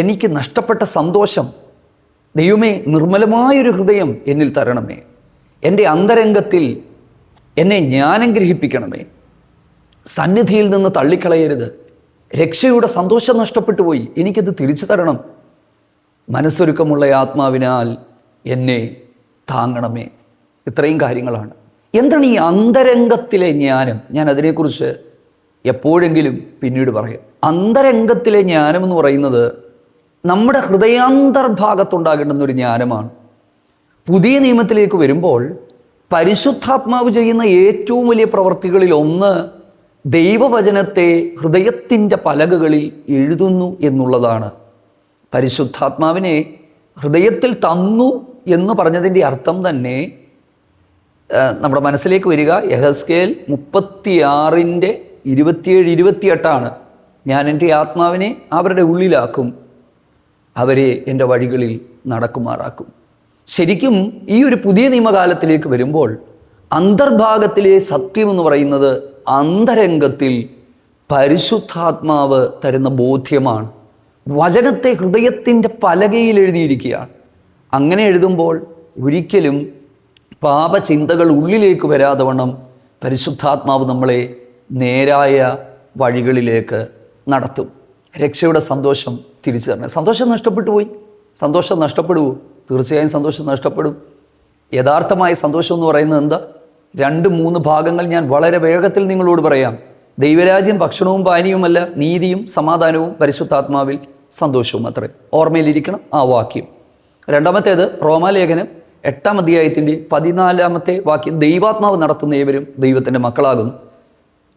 എനിക്ക് നഷ്ടപ്പെട്ട സന്തോഷം, ദൈവമേ നിർമ്മലമായൊരു ഹൃദയം എന്നിൽ തരണമേ, എൻ്റെ അന്തരംഗത്തിൽ എന്നെ ജ്ഞാനം ഗ്രഹിപ്പിക്കണമേ, സന്നിധിയിൽ നിന്ന് തള്ളിക്കളയരുത്, രക്ഷയുടെ സന്തോഷം നഷ്ടപ്പെട്ടു പോയി, എനിക്കത് തിരിച്ചു തരണം, മനസ്സൊരുക്കമുള്ള ആത്മാവിനാൽ എന്നെ താങ്ങണമേ. ഇത്രയും കാര്യങ്ങളാണ്. എന്താണ് ഈ അന്തരംഗത്തിലെ ജ്ഞാനം? ഞാൻ അതിനെക്കുറിച്ച് എപ്പോഴെങ്കിലും പിന്നീട് പറയാം. അന്തരംഗത്തിലെ ജ്ഞാനം എന്ന് പറയുന്നത് നമ്മുടെ ഹൃദയാന്തർഭാഗത്തുണ്ടാകേണ്ടുന്ന ഒരു ജ്ഞാനമാണ്. പുതിയ നിയമത്തിലേക്ക് വരുമ്പോൾ പരിശുദ്ധാത്മാവ് ചെയ്യുന്ന ഏറ്റവും വലിയ പ്രവൃത്തികളിൽ ഒന്ന് ദൈവവചനത്തെ ഹൃദയത്തിൻ്റെ പലകകളിൽ എഴുതുന്നു എന്നുള്ളതാണ്. പരിശുദ്ധാത്മാവിനെ ഹൃദയത്തിൽ തന്നു എന്ന് പറഞ്ഞതിൻ്റെ അർത്ഥം തന്നെ നമ്മുടെ മനസ്സിലേക്ക് വരിക യെഹെസ്കേൽ 36:27-28 ഞാൻ എൻ്റെ ആത്മാവിനെ അവരുടെ ഉള്ളിലാക്കും, അവരെ എൻ്റെ വഴികളിൽ നടക്കുമാറാക്കും. ശരിക്കും ഈ ഒരു പുതിയ നിയമകാലത്തിലേക്ക് വരുമ്പോൾ അന്തർഭാഗത്തിലെ സത്യം എന്ന് പറയുന്നത് അന്തരംഗത്തിൽ പരിശുദ്ധാത്മാവ് തരുന്ന ബോധ്യമാണ്. വചനത്തെ ഹൃദയത്തിൻ്റെ പലകയിൽ എഴുതിയിരിക്കുകയാണ്. അങ്ങനെ എഴുതുമ്പോൾ ഒരിക്കലും പാപചിന്തകൾ ഉള്ളിലേക്ക് വരാതെ വണ്ണം പരിശുദ്ധാത്മാവ് നമ്മളെ നേരായ വഴികളിലേക്ക് നടത്തും. രക്ഷയുടെ സന്തോഷം തിരിച്ചു തരണം. സന്തോഷം നഷ്ടപ്പെട്ടു പോയി, സന്തോഷം നഷ്ടപ്പെടുവോ? തീർച്ചയായും സന്തോഷം നഷ്ടപ്പെടും. യഥാർത്ഥമായ സന്തോഷം എന്ന് പറയുന്നത് എന്താ? 2-3 ഭാഗങ്ങൾ ഞാൻ വളരെ വേഗത്തിൽ നിങ്ങളോട് പറയാം. ദൈവരാജ്യം ഭക്ഷണവും പാനീയവുമല്ല, നീതിയും സമാധാനവും പരിശുദ്ധാത്മാവിൽ സന്തോഷവും അത്രേ. ഓർമ്മയിലിരിക്കണം ആ വാക്യം. രണ്ടാമത്തേത് റോമാലേഖനം 8-ാം അധ്യായത്തിൻ്റെ 14-ാമത്തെ വാക്യം, ദൈവാത്മാവ് നടത്തുന്ന ഏവരും ദൈവത്തിൻ്റെ മക്കളാകും.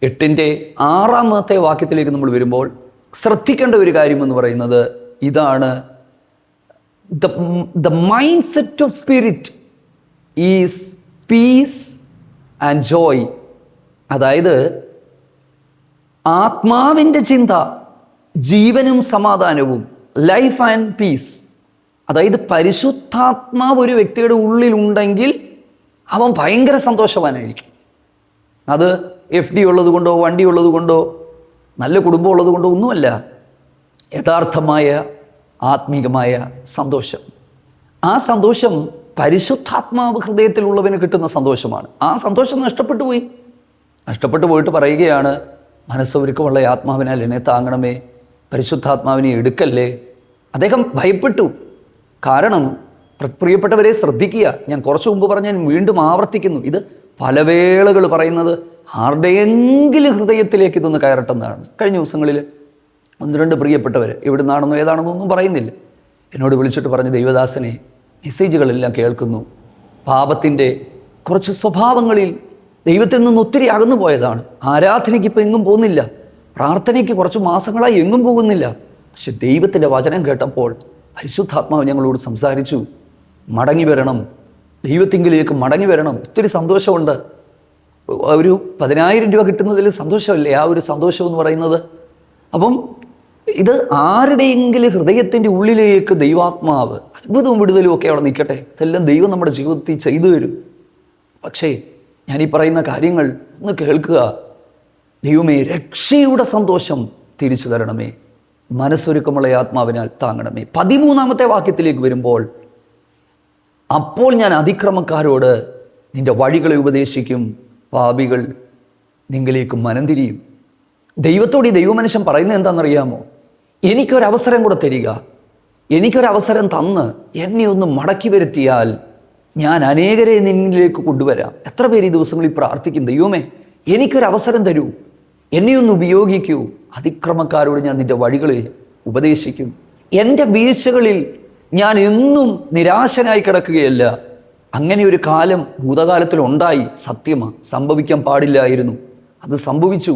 8-ന്റെ 6-ാമത്തെ വാക്യത്തിലേക്ക് നമ്മൾ വരുമ്പോൾ ശ്രദ്ധിക്കേണ്ട ഒരു കാര്യം എന്ന് പറയുന്നത് ഇതാണ്. The mindset of spirit is peace and joy. അതായത് ആത്മാവിൻ്റെ ചിന്ത ജീവനും സമാധാനവും, ലൈഫ് ആൻഡ് പീസ്. അതായത് പരിശുദ്ധാത്മാവ് ഒരു വ്യക്തിയുടെ ഉള്ളിലുണ്ടെങ്കിൽ അവൻ ഭയങ്കര സന്തോഷവാനായിരിക്കും. അത് FD ഉള്ളത് കൊണ്ടോ വണ്ടി ഉള്ളത് കൊണ്ടോ നല്ല കുടുംബം ഉള്ളത് കൊണ്ടോ ഒന്നുമല്ല. യഥാർത്ഥമായ ആത്മീകമായ സന്തോഷം. ആ സന്തോഷം പരിശുദ്ധാത്മാവ് ഹൃദയത്തിലുള്ളവന് കിട്ടുന്ന സന്തോഷമാണ്. ആ സന്തോഷം നഷ്ടപ്പെട്ടു പോയിട്ട് പറയുകയാണ്, മനസ്സൊരുക്കമുള്ള ആത്മാവിനാൽ എന്നെ താങ്ങണമേ, പരിശുദ്ധാത്മാവിനെ എടുക്കല്ലേ. അദ്ദേഹം ഭയപ്പെട്ടു. കാരണം പ്രിയപ്പെട്ടവരെ ശ്രദ്ധിക്കുക, ഞാൻ കുറച്ച് മുമ്പ് പറഞ്ഞ വീണ്ടും ആവർത്തിക്കുന്നു, ഇത് പല വേളകൾ പറയുന്നത് ആരുടെയെങ്കിലും ഹൃദയത്തിലേക്ക് ഇതൊന്ന് കയറട്ടെന്നാണ്. കഴിഞ്ഞ ദിവസങ്ങളിൽ 1-2 പ്രിയപ്പെട്ടവർ എവിടുന്നാണെന്നോ ഏതാണെന്നോ ഒന്നും പറയുന്നില്ല, എന്നോട് വിളിച്ചിട്ട് പറഞ്ഞ്, ദൈവദാസനെ മെസ്സേജുകളെല്ലാം കേൾക്കുന്നു, പാപത്തിൻ്റെ കുറച്ച് സ്വഭാവങ്ങളിൽ ദൈവത്തിൽ നിന്ന് ഒത്തിരി അകന്നു പോയതാണ്, ആരാധനയ്ക്ക് ഇപ്പോൾ എങ്ങും പോകുന്നില്ല, പ്രാർത്ഥനയ്ക്ക് കുറച്ച് മാസങ്ങളായി എങ്ങും പോകുന്നില്ല. പക്ഷെ ദൈവത്തിൻ്റെ വചനം കേട്ടപ്പോൾ പരിശുദ്ധാത്മാവ് ഞങ്ങളോട് സംസാരിച്ചു, മടങ്ങി വരണം, ദൈവത്തിങ്കിലേക്ക് മടങ്ങി വരണം. ഒത്തിരി സന്തോഷമുണ്ട്. ഒരു 10,000 രൂപ കിട്ടുന്നതിൽ സന്തോഷമല്ലേ ആ ഒരു സന്തോഷം എന്ന് പറയുന്നത്? അപ്പം ഇത് ആരുടെയെങ്കിലും ഹൃദയത്തിൻ്റെ ഉള്ളിലേക്ക് ദൈവാത്മാവ് അത്ഭുതവും വിടുതലും ഒക്കെ അവിടെ നിൽക്കട്ടെ. ഇതെല്ലാം ദൈവം നമ്മുടെ ജീവിതത്തിൽ ചെയ്തു തരും. പക്ഷേ ഞാനീ പറയുന്ന കാര്യങ്ങൾ ഒന്ന് കേൾക്കുക. ദൈവമേ, രക്ഷയുടെ സന്തോഷം തിരിച്ചു തരണമേ, മനസ്സൊരുക്കമുള്ള ആത്മാവിനാൽ താങ്ങണമേ. 13-ാമത്തെ വാക്യത്തിലേക്ക് വരുമ്പോൾ, അപ്പോൾ ഞാൻ അതിക്രമക്കാരോട് നിന്റെ വഴികളെ ഉപദേശിക്കും, പാപികൾ നിങ്ങളിലേക്ക് മനം തിരിയും. ദൈവത്തോട് ഈ ദൈവമനുഷ്യൻ പറയുന്നത് എന്താണെന്നറിയാമോ? എനിക്കൊരവസരം കൂടെ തരിക, എനിക്കൊരവസരം തന്ന് എന്നെ ഒന്ന് മടക്കി വരുത്തിയാൽ ഞാൻ അനേകരെ നിന്നിലേക്ക് കൊണ്ടുവരാം. എത്ര പേര് ഈ ദിവസങ്ങളിൽ പ്രാർത്ഥിക്കും, ദൈവമേ എനിക്കൊരവസരം തരൂ, എന്നെ ഒന്ന് ഉപയോഗിക്കൂ, അതിക്രമക്കാരോട് ഞാൻ നിൻ്റെ വഴികളെ ഉപദേശിക്കും. എൻ്റെ വീഴ്ചകളിൽ ഞാൻ എന്നും നിരാശനായി കിടക്കുകയല്ല. അങ്ങനെ ഒരു കാലം ഭൂതകാലത്തിലുണ്ടായി, സത്യമാണ്, സംഭവിക്കാൻ പാടില്ലായിരുന്നു, അത് സംഭവിച്ചു.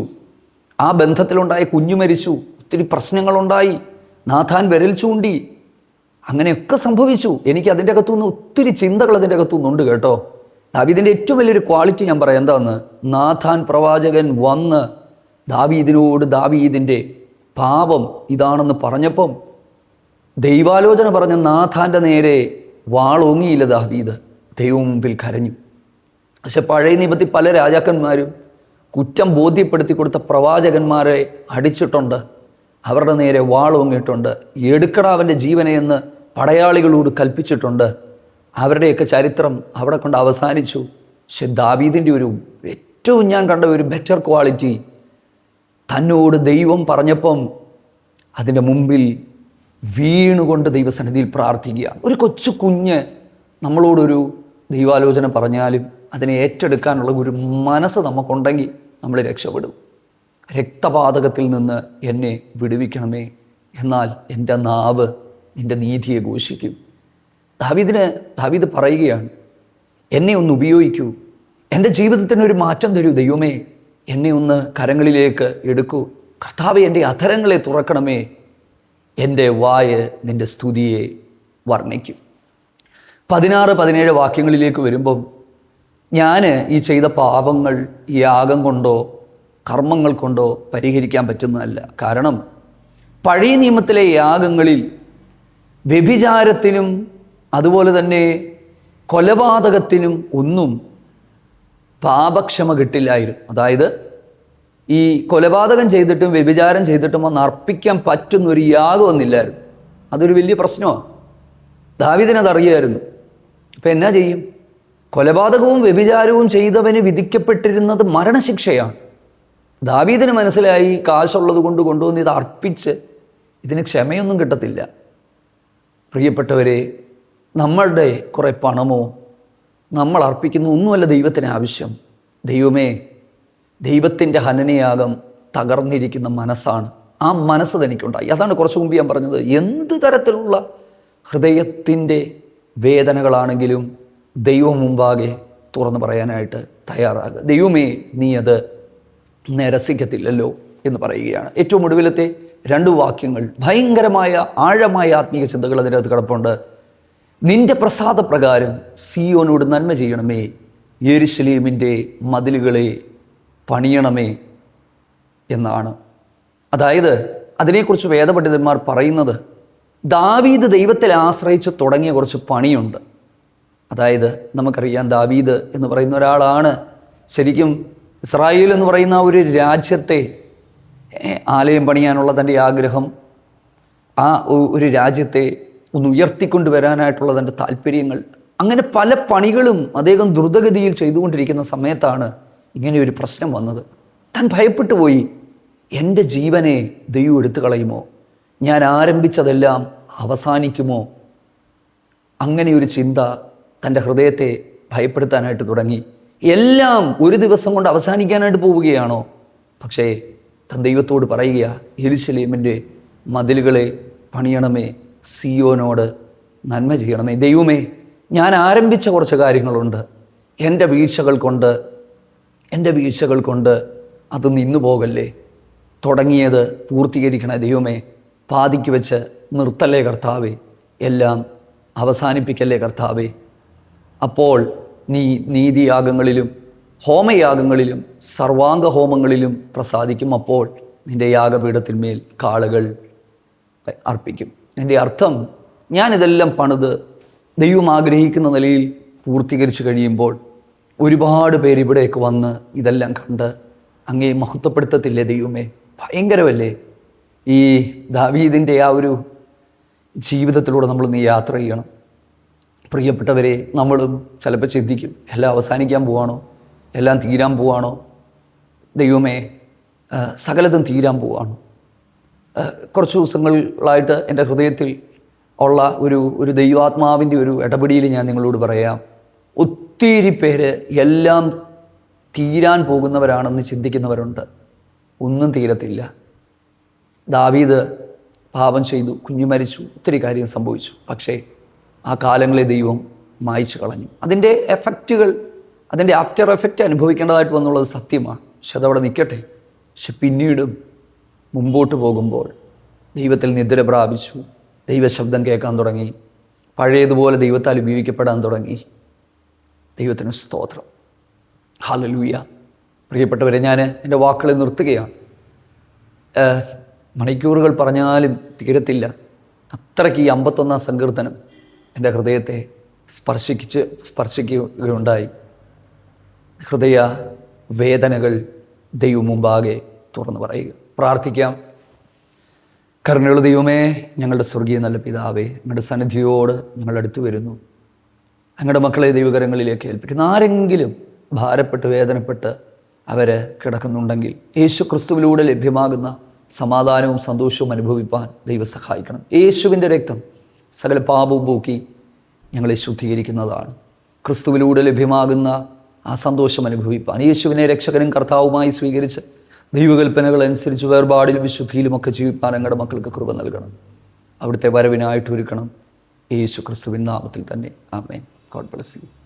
ആ ബന്ധത്തിലുണ്ടായ കുഞ്ഞു മരിച്ചു, ഒത്തിരി പ്രശ്നങ്ങളുണ്ടായി, നാഥാൻ വിരൽ ചൂണ്ടി, അങ്ങനെയൊക്കെ സംഭവിച്ചു. എനിക്ക് അതിൻ്റെ അകത്തുനിന്ന് ഒത്തിരി ചിന്തകൾ അതിൻ്റെ അകത്തുനിന്നുണ്ട് കേട്ടോ. ദാവീദിൻ്റെ ഏറ്റവും വലിയൊരു ക്വാളിറ്റി ഞാൻ പറയാം എന്താന്ന്, നാഥാൻ പ്രവാചകൻ വന്ന് ദാവീദിനോട് ദാവീദിൻ്റെ പാപം ഇതാണെന്ന് പറഞ്ഞപ്പം ദൈവാലോചന പറഞ്ഞ നാഥാൻ്റെ നേരെ വാളോങ്ങിയില്ല ദാവീദ്, ദൈവം മുമ്പിൽ കരഞ്ഞു. പക്ഷെ പഴയ നിയമത്തിൽ പല രാജാക്കന്മാരും കുറ്റം ബോധ്യപ്പെടുത്തി കൊടുത്ത പ്രവാചകന്മാരെ അടിച്ചിട്ടുണ്ട്, അവരുടെ നേരെ വാളോങ്ങിയിട്ടുണ്ട്, എടുക്കട അവൻ്റെ ജീവനെ എന്ന് പടയാളികളോട് കൽപ്പിച്ചിട്ടുണ്ട്. അവരുടെയൊക്കെ ചരിത്രം അവിടെ കൊണ്ട് അവസാനിച്ചു. പക്ഷെ ദാവീദിൻ്റെ ഒരു ഏറ്റവും ഞാൻ കണ്ട ഒരു ബെറ്റർ ക്വാളിറ്റി, തന്നോട് ദൈവം പറഞ്ഞപ്പം അതിൻ്റെ മുമ്പിൽ വീണുകൊണ്ട് ദൈവസന്നിധിയിൽ പ്രാർത്ഥിക്കുക. ഒരു കൊച്ചു കുഞ്ഞ് നമ്മളോടൊരു ദൈവാലോചന പറഞ്ഞാലും അതിനെ ഏറ്റെടുക്കാനുള്ള ഒരു മനസ്സ് നമുക്കുണ്ടെങ്കിൽ നമ്മൾ രക്ഷപ്പെടും. രക്തപാതകത്തിൽ നിന്ന് എന്നെ വിടുവിക്കണമേ, എന്നാൽ എൻ്റെ നാവ് നിൻ്റെ നീതിയെ ഘോഷിക്കും. ദാവീദ് പറയുകയാണ്, എന്നെ ഒന്ന് ഉപയോഗിക്കൂ, എൻ്റെ ജീവിതത്തിനൊരു മാറ്റം തരൂ ദൈവമേ, എന്നെ ഒന്ന് കരങ്ങളിലേക്ക് എടുക്കൂ. കർത്താവേ, എൻ്റെ അധരങ്ങളെ തുറക്കണമേ, എൻ്റെ വായ് നിൻ്റെ സ്തുതിയെ വർണ്ണിക്കും. 16-17 വാക്യങ്ങളിലേക്ക് വരുമ്പം, ഞാൻ ഈ ചെയ്ത പാപങ്ങൾ യാഗം കൊണ്ടോ കർമ്മങ്ങൾ കൊണ്ടോ പരിഹരിക്കാൻ പറ്റുന്നതല്ല. കാരണം പഴയ നിയമത്തിലെ യാഗങ്ങളിൽ വ്യഭിചാരത്തിനും അതുപോലെ തന്നെ കൊലപാതകത്തിനും ഒന്നും പാപക്ഷമ കിട്ടില്ലായിരുന്നു. അതായത് ഈ കൊലപാതകം ചെയ്തിട്ടും വ്യഭിചാരം ചെയ്തിട്ടും വന്ന് അർപ്പിക്കാൻ പറ്റുന്നൊരു യാഗമൊന്നുമില്ലായിരുന്നു. അതൊരു വലിയ പ്രശ്നമാണ്. ദാവീദിനതറിയായിരുന്നു. ഇപ്പം എന്നാ ചെയ്യും? കൊലപാതകവും വ്യഭിചാരവും ചെയ്തവന് വിധിക്കപ്പെട്ടിരുന്നത് മരണശിക്ഷയാണ്. ദാവീദിന് മനസ്സിലായി, കാശുള്ളത് കൊണ്ട് കൊണ്ടുവന്ന് ഇത് അർപ്പിച്ച് ഇതിന് ക്ഷമയൊന്നും കിട്ടത്തില്ല. പ്രിയപ്പെട്ടവരെ, നമ്മളുടെ കുറേ പണമോ നമ്മൾ അർപ്പിക്കുന്ന ഒന്നുമല്ല ദൈവത്തിന് ആവശ്യം. ദൈവമേ, ദൈവത്തിൻ്റെ ഹനനയാഗം തകർന്നിരിക്കുന്ന മനസ്സാണ്. ആ മനസ്സ് തനിക്കുണ്ടായി. അതാണ് കുറച്ചു മുമ്പ് ഞാൻ പറഞ്ഞത്. എന്ത് തരത്തിലുള്ള ഹൃദയത്തിൻ്റെ വേദനകളാണെങ്കിലും ദൈവം മുമ്പാകെ തുറന്നു പറയാനായിട്ട് തയ്യാറാകുക. ദൈവമേ, നീ അത് നിരസിക്കത്തില്ലല്ലോ എന്ന് പറയുകയാണ്. ഏറ്റവും ഒടുവിലത്തെ 2 വാക്യങ്ങൾ ഭയങ്കരമായ ആഴമായ ആത്മീയ ചിന്തകൾ അതിനകത്ത് കിടപ്പുണ്ട്. നിന്റെ പ്രസാദപ്രകാരം സിയോനോട് നന്മ ചെയ്യണമേ, യെരുശലേമിൻ്റെ മതിലുകളെ പണിയണമേ എന്നാണ്. അതായത് അതിനെക്കുറിച്ച് വേദപണ്ഡിതന്മാർ പറയുന്നത്, ദാവീദ് ദൈവത്തിൽ ആശ്രയിച്ച് തുടങ്ങിയ കുറച്ച് പണിയുണ്ട്. അതായത് നമുക്കറിയാം, ദാവീദ് എന്ന് പറയുന്ന ഒരാളാണ് ശരിക്കും ഇസ്രായേൽ എന്ന് പറയുന്ന ഒരു രാജ്യത്തെ ആലയം പണിയാനുള്ള തൻ്റെ ആഗ്രഹം, ആ ഒരു രാജ്യത്തെ ഒന്ന് ഉയർത്തിക്കൊണ്ടുവരാനായിട്ടുള്ള തൻ്റെ താല്പര്യങ്ങൾ, അങ്ങനെ പല പണികളും അദ്ദേഹം ദ്രുതഗതിയിൽ ചെയ്തുകൊണ്ടിരിക്കുന്ന സമയത്താണ് ഇങ്ങനെ ഒരു പ്രശ്നം വന്നത്. താൻ ഭയപ്പെട്ടു പോയി. എൻ്റെ ജീവനെ ദൈവം എടുത്തു കളയുമോ? ഞാൻ ആരംഭിച്ചതെല്ലാം അവസാനിക്കുമോ? അങ്ങനെ ഒരു ചിന്ത തൻ്റെ ഹൃദയത്തെ ഭയപ്പെടുത്താനായിട്ട് തുടങ്ങി. എല്ലാം ഒരു ദിവസം കൊണ്ട് അവസാനിക്കാനായിട്ട് പോവുകയാണോ? പക്ഷേ താൻ ദൈവത്തോട് പറയുക, യെരുശലേമിൻ്റെ മതിലുകളെ പണിയണമേ, സിയോനോട് നന്മ ചെയ്യണമേ. ദൈവമേ, ഞാൻ ആരംഭിച്ച കുറച്ച് കാര്യങ്ങളുണ്ട്, എൻ്റെ വീഴ്ചകൾ കൊണ്ട് അത് നിന്നു പോകല്ലേ. തുടങ്ങിയത് പൂർത്തീകരിക്കണേ ദൈവമേ. പാതിക്ക് വെച്ച് നിർത്തല്ലേ കർത്താവേ, എല്ലാം അവസാനിപ്പിക്കല്ലേ കർത്താവേ. അപ്പോൾ നീ നീതിയാഗങ്ങളിലും ഹോമയാഗങ്ങളിലും സർവാംഗ ഹോമങ്ങളിലും പ്രസാദിക്കും. അപ്പോൾ നിൻ്റെ യാഗപീഠത്തിന്മേൽ കാളകൾ അർപ്പിക്കും. എൻ്റെ അർത്ഥം, ഞാനിതെല്ലാം പണിത് ദൈവം ആഗ്രഹിക്കുന്ന നിലയിൽ പൂർത്തീകരിച്ച് കഴിയുമ്പോൾ ഒരുപാട് പേര് ഇവിടേക്ക് വന്ന് ഇതെല്ലാം കണ്ട് അങ്ങേ മഹത്വപ്പെടുത്തത്തില്ലേ ദൈവമേ? ഭയങ്കരമല്ലേ? ഈ ദാവീദിൻ്റെ ആ ഒരു ജീവിതത്തിലൂടെ നമ്മളൊന്ന് യാത്ര ചെയ്യണം. പ്രിയപ്പെട്ടവരെ, നമ്മളും ചിലപ്പോൾ ചിന്തിക്കും, എല്ലാം അവസാനിക്കാൻ പോവാണോ, എല്ലാം തീരാൻ പോവാണോ, ദൈവമേ സകലതും തീരാൻ പോവാണോ? കുറച്ച് ദിവസങ്ങളായിട്ട് എൻ്റെ ഹൃദയത്തിൽ ഉള്ള ഒരു ദൈവാത്മാവിൻ്റെ ഒരു ഇടപെടിയിൽ ഞാൻ നിങ്ങളോട് പറയാം. ഒത്തിരി പേര് എല്ലാം തീരാൻ പോകുന്നവരാണെന്ന് ചിന്തിക്കുന്നവരുണ്ട്. ഒന്നും തീരത്തില്ല. ദാവീദ് പാപം ചെയ്തു, കുഞ്ഞു മരിച്ചു, ഒത്തിരി കാര്യം സംഭവിച്ചു. പക്ഷേ ആ കാലങ്ങളെ ദൈവം മായ്ച്ചു കളഞ്ഞു. അതിൻ്റെ എഫക്റ്റുകൾ, അതിൻ്റെ ആഫ്റ്റർ എഫക്റ്റ് അനുഭവിക്കേണ്ടതായിട്ട് വന്നുള്ളത് സത്യമാണ്. പക്ഷെ അതവിടെ നിൽക്കട്ടെ. പക്ഷെ പിന്നീടും മുമ്പോട്ട് പോകുമ്പോൾ ദൈവത്തിൽ നിദ്ര പ്രാപിച്ചു, ദൈവശബ്ദം കേൾക്കാൻ തുടങ്ങി, പഴയതുപോലെ ദൈവത്താൽ ഉപയോഗിക്കപ്പെടാൻ തുടങ്ങി. ദൈവത്തിന് സ്തോത്രം. ഹല്ലേലൂയ. പ്രിയപ്പെട്ടവരെ, ഞാൻ എൻ്റെ വാക്കുകളെ നിർത്തുകയാണ്. മണിക്കൂറുകൾ പറഞ്ഞാലും തീരത്തില്ല. അത്രയ്ക്ക് ഈ 51-ാം സങ്കീർത്തനം എൻ്റെ ഹൃദയത്തെ സ്പർശിക്കുകയുണ്ടായി. ഹൃദയ വേദനകൾ ദൈവം മുമ്പാകെ തുറന്നു പറയുക. പ്രാർത്ഥിക്കാം. കരുണയുള്ള ദൈവമേ, ഞങ്ങളുടെ സ്വർഗീയ നല്ല പിതാവേ, ഞങ്ങളുടെ സന്നിധിയോട് ഞങ്ങൾ അടുത്ത് വരുന്നു. ഞങ്ങളുടെ മക്കളെ ദൈവകരങ്ങളിലേക്ക് ഏൽപ്പിക്കുന്നു. ആരെങ്കിലും ഭാരപ്പെട്ട് വേദനപ്പെട്ട് അവർ കിടക്കുന്നുണ്ടെങ്കിൽ യേശു ക്രിസ്തുവിലൂടെ ലഭ്യമാകുന്ന സമാധാനവും സന്തോഷവും അനുഭവിപ്പാൻ ദൈവം സഹായിക്കണം. യേശുവിൻ്റെ രക്തം സകല പാപവും പോക്കി ഞങ്ങളെ ശുദ്ധീകരിക്കുന്നതാണ്. ക്രിസ്തുവിലൂടെ ലഭ്യമാകുന്ന ആ സന്തോഷം അനുഭവിപ്പാൻ, യേശുവിനെ രക്ഷകനും കർത്താവുമായി സ്വീകരിച്ച് ദൈവകൽപ്പനകൾ അനുസരിച്ച് വേർപാടിലും വിശുദ്ധിയിലുമൊക്കെ ജീവിപ്പാൻ ഞങ്ങളുടെ മക്കൾക്ക് കൃപ നൽകണം. അവിടുത്തെ വരവിനായിട്ട് ഒരുക്കണം. യേശു ക്രിസ്തുവിൻ നാമത്തിൽ തന്നെ. ആമേൻ. God bless U.